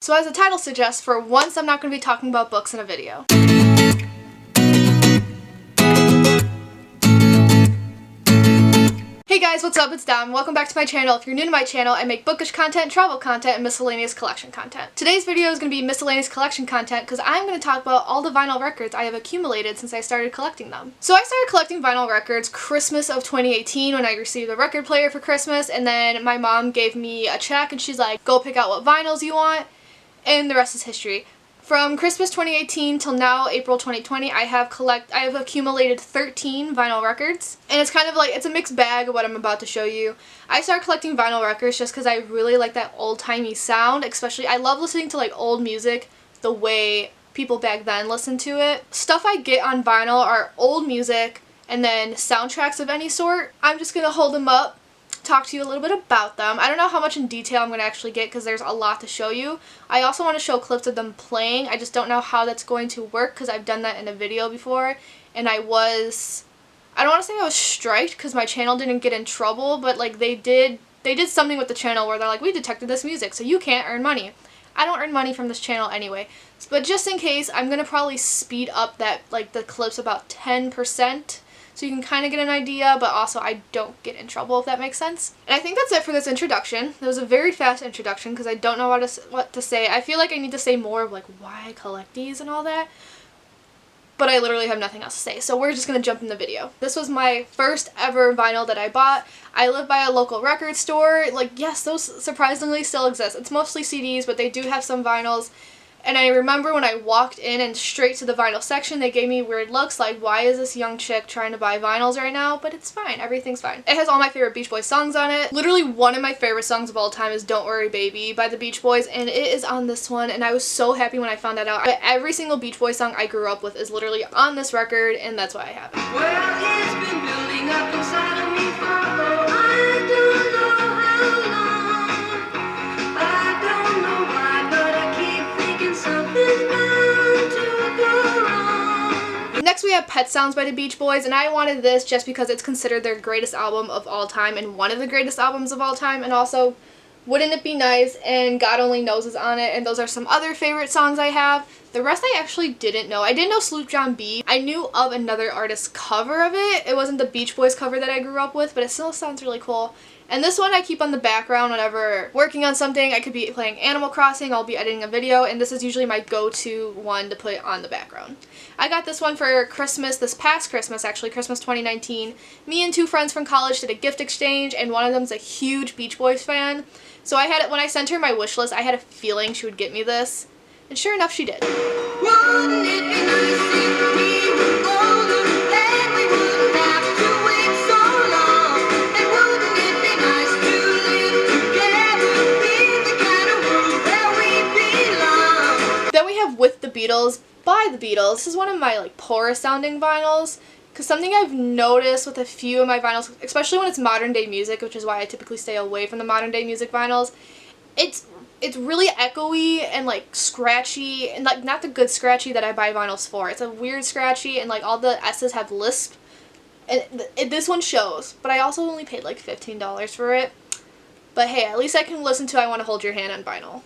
So as the title suggests, for once I'm not going to be talking about books in a video. Hey guys, what's up? It's Dom. Welcome back to my channel. If you're new to my channel, I make bookish content, travel content, and miscellaneous collection content. Today's video is going to be miscellaneous collection content because I'm going to talk about all the vinyl records I have accumulated since I started collecting them. So I started collecting vinyl records Christmas of 2018 when I received a record player for Christmas, and then my mom gave me a check and she's like, go pick out what vinyls you want, and the rest is history. From Christmas 2018 till now, April 2020, I have accumulated 13 vinyl records. And it's kind of like, it's a mixed bag of what I'm about to show you. I started collecting vinyl records just because I really like that old-timey sound, especially, I love listening to like old music the way people back then listened to it. Stuff I get on vinyl are old music and then soundtracks of any sort. I'm just going to hold them up, talk to you a little bit about them. I don't know how much in detail I'm going to actually get because there's a lot to show you. I also want to show clips of them playing. I just don't know how that's going to work because I've done that in a video before, and I don't want to say I was striked because my channel didn't get in trouble, but like they did something with the channel where they're like, we detected this music so you can't earn money. I don't earn money from this channel anyway, but just in case, I'm going to probably speed up that, like, the clips about 10%. So you can kind of get an idea, but also I don't get in trouble, if that makes sense. And I think that's it for this introduction. It was a very fast introduction because I don't know what to say. I feel like I need to say more of like why I collect these and all that, but I literally have nothing else to say. So we're just going to jump in the video. This was my first ever vinyl that I bought. I live by a local record store. Like, yes, those surprisingly still exist. It's mostly CDs, but they do have some vinyls. And I remember when I walked in and straight to the vinyl section, they gave me weird looks like, why is this young chick trying to buy vinyls right now? But it's fine. Everything's fine. It has all my favorite Beach Boys songs on it. Literally one of my favorite songs of all time is Don't Worry Baby by the Beach Boys, and it is on this one, and I was so happy when I found that out. Every single Beach Boys song I grew up with is literally on this record, and that's why I have it. Well, it's been building up inside of me for I don't know how long. I don't know why, but I keep thinking something's bound to go wrong. Next we have Pet Sounds by the Beach Boys, and I wanted this just because it's considered their greatest album of all time and one of the greatest albums of all time, and also Wouldn't It Be Nice and God Only Knows is on it, and those are some other favorite songs I have. The rest I actually didn't know. I didn't know Sloop John B. I knew of another artist's cover of it. It wasn't the Beach Boys cover that I grew up with, but it still sounds really cool. And this one I keep on the background whenever working on something. I could be playing Animal Crossing, I'll be editing a video, and this is usually my go-to one to put on the background. I got this one for Christmas, this past Christmas actually, Christmas 2019. Me and two friends from college did a gift exchange, and one of them's a huge Beach Boys fan. So I had it, when I sent her my wish list, I had a feeling she would get me this. And sure enough, she did. Wouldn't it be nice if we were older and we wouldn't have to wait so long? And wouldn't it be nice to live together in the kind of world where we belong? Then we have With the Beatles by the Beatles. This is one of my like poorest sounding vinyls, because something I've noticed with a few of my vinyls, especially when it's modern day music, which is why I typically stay away from the modern day music vinyls, it's really echoey and like scratchy, and like not the good scratchy that I buy vinyls for. It's a weird scratchy, and like all the S's have lisp, and this one shows, but I also only paid like $15 for it. But hey, at least I can listen to I Want to Hold Your Hand on vinyl.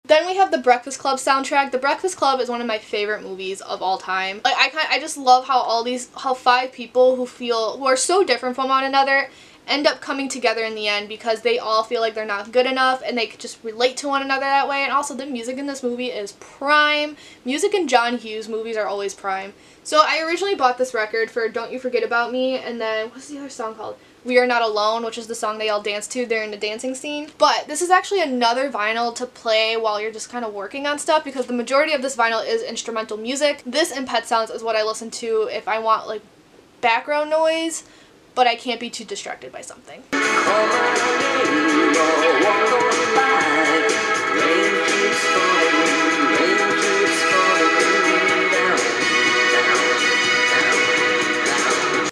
Then we have the Breakfast Club soundtrack. The Breakfast Club is one of my favorite movies of all time. Like I just love how five people who are so different from one another end up coming together in the end because they all feel like they're not good enough and they could just relate to one another that way. And also the music in this movie is prime. Music in John Hughes movies are always prime. So I originally bought this record for Don't You Forget About Me, and then what's the other song called? We Are Not Alone, which is the song they all dance to during the dancing scene. But this is actually another vinyl to play while you're just kind of working on stuff, because the majority of this vinyl is instrumental music. This and Pet Sounds is what I listen to if I want like background noise, but I can't be too distracted by something.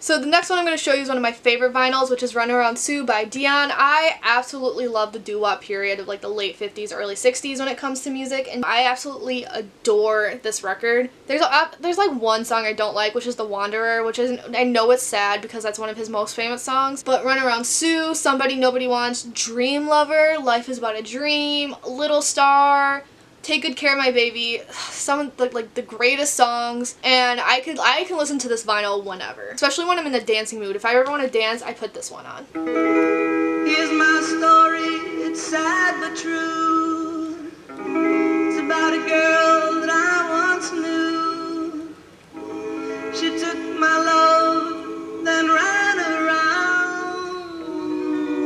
So the next one I'm going to show you is one of my favorite vinyls, which is Run Around Sue by Dion. I absolutely love the doo-wop period of like the late 50s, early 60s when it comes to music, and I absolutely adore this record. There's like one song I don't like, which is The Wanderer, which isn't, I know it's sad because that's one of his most famous songs, but Run Around Sue, Somebody Nobody Wants, Dream Lover, Life is But a Dream, Little Star, Take Good Care of My Baby, some of like the greatest songs, and I can listen to this vinyl whenever, especially when I'm in the dancing mood. If I ever want to dance, I put this one on. Here's my story, it's sad but true. It's about a girl that I once knew. She took my love, then ran around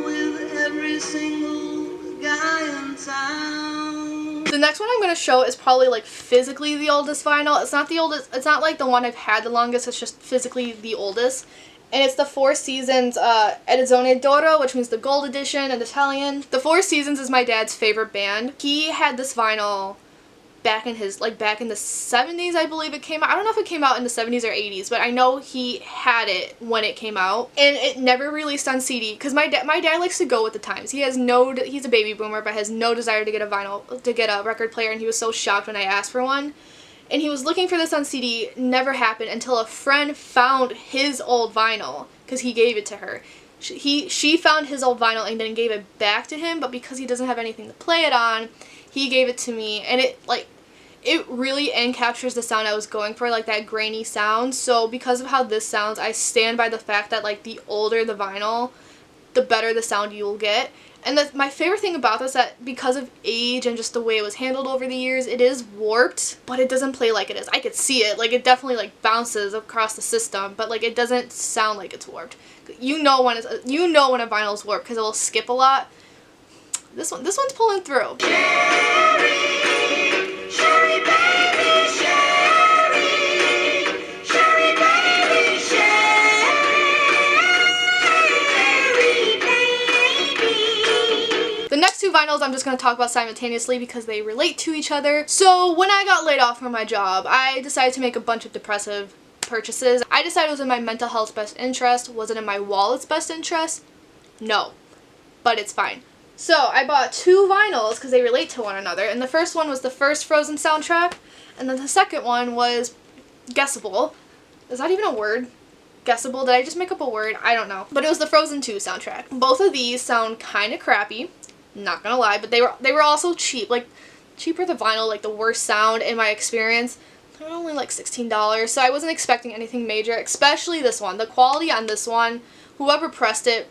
with every single guy in town. The next one I'm going to show is probably like physically the oldest vinyl. It's not the oldest, it's not like the one I've had the longest, it's just physically the oldest. And it's the Four Seasons Edizione d'Oro, which means the gold edition in Italian. The Four Seasons is my dad's favorite band. He had this vinyl back in the 70s, I believe it came out. I don't know if it came out in the 70s or 80s, but I know he had it when it came out, and it never released on CD because my dad likes to go with the times. He's a baby boomer, but has no desire to get a record player, and he was so shocked when I asked for one. And he was looking for this on CD, never happened until a friend found his old vinyl because he gave it to her. She found his old vinyl and then gave it back to him, but because he doesn't have anything to play it on, he gave it to me, and it really encaptures the sound I was going for, like that grainy sound. So because of how this sounds, I stand by the fact that like the older the vinyl, the better the sound you will get. And my favorite thing about this, that because of age and just the way it was handled over the years, it is warped, but it doesn't play like it is. I could see it, like it definitely like bounces across the system, but like it doesn't sound like it's warped. You know when a vinyl is warped because it will skip a lot. This one's pulling through. Sherry baby, Sherry, Sherry baby, Sherry baby. The next two vinyls I'm just going to talk about simultaneously because they relate to each other. So when I got laid off from my job, I decided to make a bunch of depressive purchases. I decided it was in my mental health's best interest. Was it in my wallet's best interest? No, but it's fine. So I bought two vinyls because they relate to one another, and the first one was the first Frozen soundtrack, and then the second one was Guessable. Is that even a word? Guessable? Did I just make up a word? I don't know. But it was the Frozen 2 soundtrack. Both of these sound kind of crappy, not gonna lie, but they were also cheap. Like, cheaper than vinyl, like the worst sound in my experience. They were only like $16, so I wasn't expecting anything major, especially this one. The quality on this one, whoever pressed it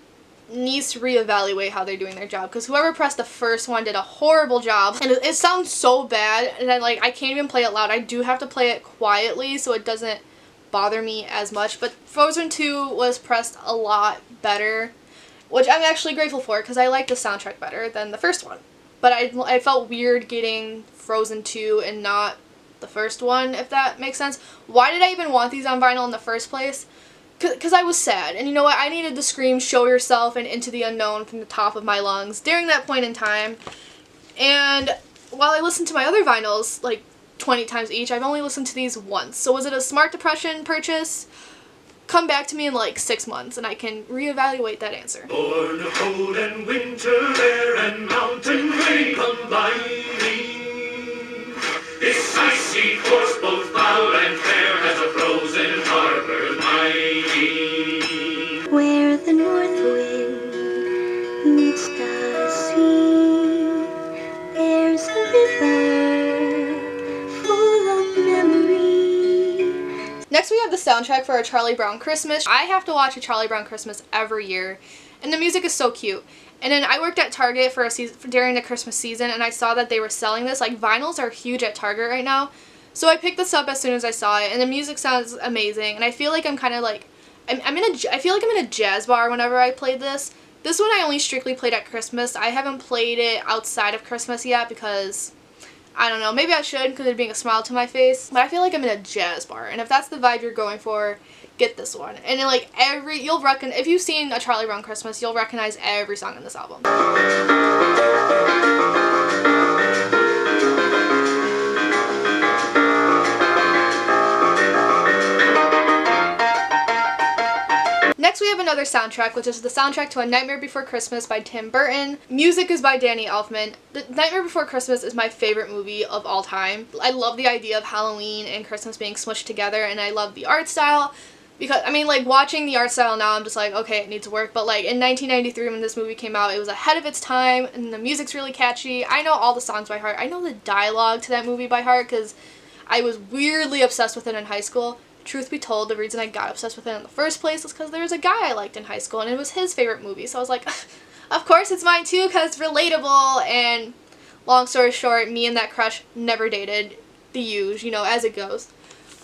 needs to reevaluate how they're doing their job, because whoever pressed the first one did a horrible job, and it sounds so bad, and I can't even play it loud. I do have to play it quietly so it doesn't bother me as much, but Frozen 2 was pressed a lot better, which I'm actually grateful for because I like the soundtrack better than the first one. But I felt weird getting Frozen 2 and not the first one, if that makes sense. Why did I even want these on vinyl in the first place? Because I was sad, and you know what, I needed to scream "Show Yourself" and "Into the Unknown" from the top of my lungs during that point in time. And while I listened to my other vinyls like 20 times each, I've only listened to these once. So was it a smart depression purchase? Come back to me in like 6 months and I can reevaluate that answer. Born of cold and winter air and mountain rain combining, this icy course both foul and fair has a frozen harbor mining. Where the north wind meets the sea, there's a river full of memory. Next we have the soundtrack for A Charlie Brown Christmas. I have to watch A Charlie Brown Christmas every year, and the music is so cute. And then I worked at Target for a season, during the Christmas season, and I saw that they were selling this. Like, vinyls are huge at Target right now. So I picked this up as soon as I saw it, and the music sounds amazing. And I feel like I'm kind of like, I feel like I'm in a jazz bar whenever I played this. This one I only strictly played at Christmas. I haven't played it outside of Christmas yet because, I don't know, maybe I should because it'd bring a smile to my face. But I feel like I'm in a jazz bar, and if that's the vibe you're going for, get this one. And then, like, if you've seen A Charlie Brown Christmas, you'll recognize every song in this album. Next we another soundtrack, which is the soundtrack to A Nightmare Before Christmas by Tim Burton. Music is by Danny Elfman. The Nightmare Before Christmas is my favorite movie of all time. I love the idea of Halloween and Christmas being smushed together, and I love the art style. Because, I mean, like, watching the art style now, I'm just like, okay, it needs work. But, like, in 1993 when this movie came out, it was ahead of its time, and the music's really catchy. I know all the songs by heart. I know the dialogue to that movie by heart, because I was weirdly obsessed with it in high school. Truth be told, the reason I got obsessed with it in the first place was because there was a guy I liked in high school, and it was his favorite movie. So I was like, of course it's mine too, because it's relatable. And long story short, me and that crush never dated. The huge, you know, as it goes.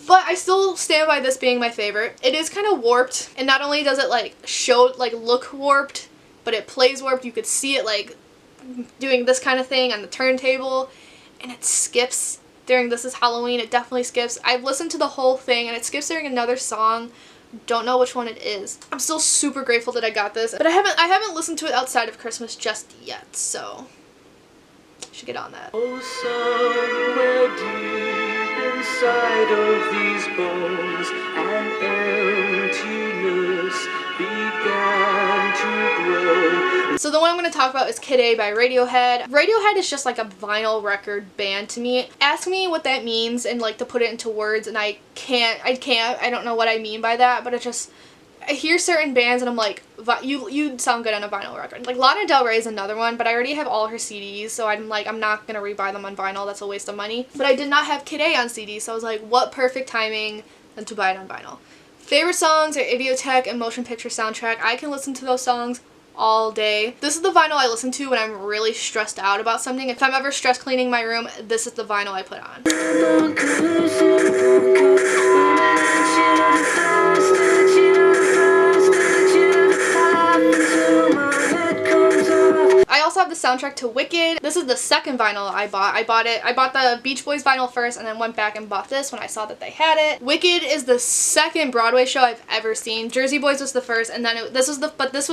But I still stand by this being my favorite. It is kind of warped, and not only does it like look warped, but it plays warped. You could see it like doing this kind of thing on the turntable, and it skips during This Is Halloween. It definitely skips. I've listened to the whole thing, and it skips during another song. Don't know which one it is. I'm still super grateful that I got this, but I haven't listened to it outside of Christmas just yet, so I should get on that. Oh, somewhere deep inside of these bones, an emptiness began to grow. So the one I'm going to talk about is Kid A by Radiohead. Radiohead is just like a vinyl record band to me. Ask me what that means and like to put it into words, and I don't know what I mean by that, but it just, I hear certain bands and I'm like, you'd sound good on a vinyl record. Like Lana Del Rey is another one, but I already have all her CDs, so I'm like, I'm not gonna rebuy them on vinyl, that's a waste of money. But I did not have Kid A on CD, so I was like, what perfect timing than to buy it on vinyl. Favorite songs are Idiotech and Motion Picture Soundtrack. I can listen to those songs all day. This is the vinyl I listen to when I'm really stressed out about something. If I'm ever stress cleaning my room, this is the vinyl I put on. I also have the soundtrack to Wicked. This is the second vinyl I bought. I bought the Beach Boys vinyl first and then went back and bought this when I saw that they had it. Wicked is the second Broadway show I've ever seen. Jersey Boys was the first, and then this was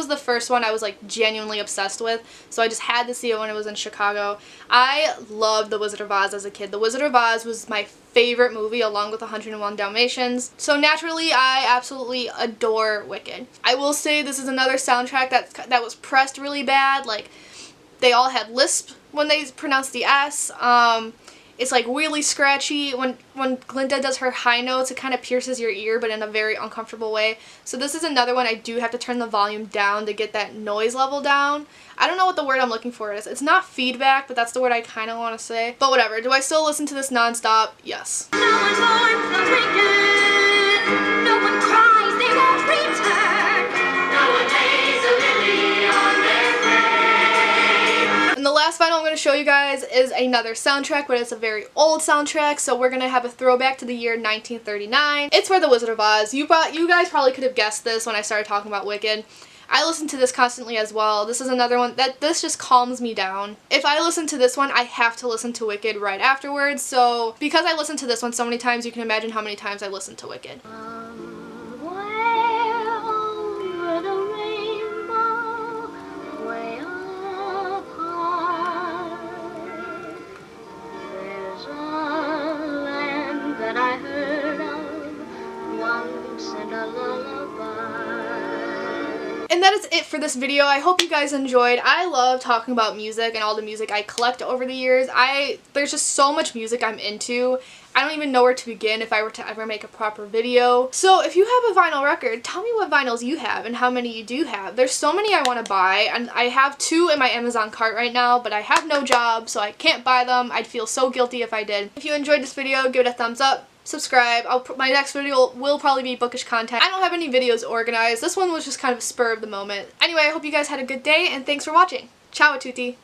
the first one I was like genuinely obsessed with. So I just had to see it when it was in Chicago. I loved The Wizard of Oz as a kid. The Wizard of Oz was my favorite movie along with 101 Dalmatians. So naturally, I absolutely adore Wicked. I will say this is another soundtrack that was pressed really bad. Like, they all had lisp when they pronounced the S. It's like really scratchy. When Glinda does her high notes, it kind of pierces your ear, but in a very uncomfortable way. So this is another one I do have to turn the volume down to get that noise level down. I don't know what the word I'm looking for is. It's not feedback, but that's the word I kind of want to say. But whatever. Do I still listen to this nonstop? Yes. No one's born a weekend. No one cries, they won't return. No one lays a lily on their grave. And the last vinyl I'm going to show you guys is another soundtrack, but it's a very old soundtrack, so we're going to have a throwback to the year 1939. It's for The Wizard of Oz. You guys probably could have guessed this when I started talking about Wicked. I listen to this constantly as well. This is another one that this just calms me down. If I listen to this one, I have to listen to Wicked right afterwards. So because I listened to this one so many times, you can imagine how many times I listened to Wicked. Somewhere over the rainbow, way up high, there's a land that I heard of once in a lullaby. And that is it for this video. I hope you guys enjoyed. I love talking about music and all the music I collect over the years. There's just so much music I'm into. I don't even know where to begin if I were to ever make a proper video. So if you have a vinyl record, tell me what vinyls you have and how many you do have. There's so many I want to buy, and I have 2 in my Amazon cart right now, but I have no job, so I can't buy them. I'd feel so guilty if I did. If you enjoyed this video, give it a thumbs up. Subscribe. My next video will probably be bookish content. I don't have any videos organized. This one was just kind of spur of the moment. Anyway, I hope you guys had a good day, and thanks for watching. Ciao a tutti.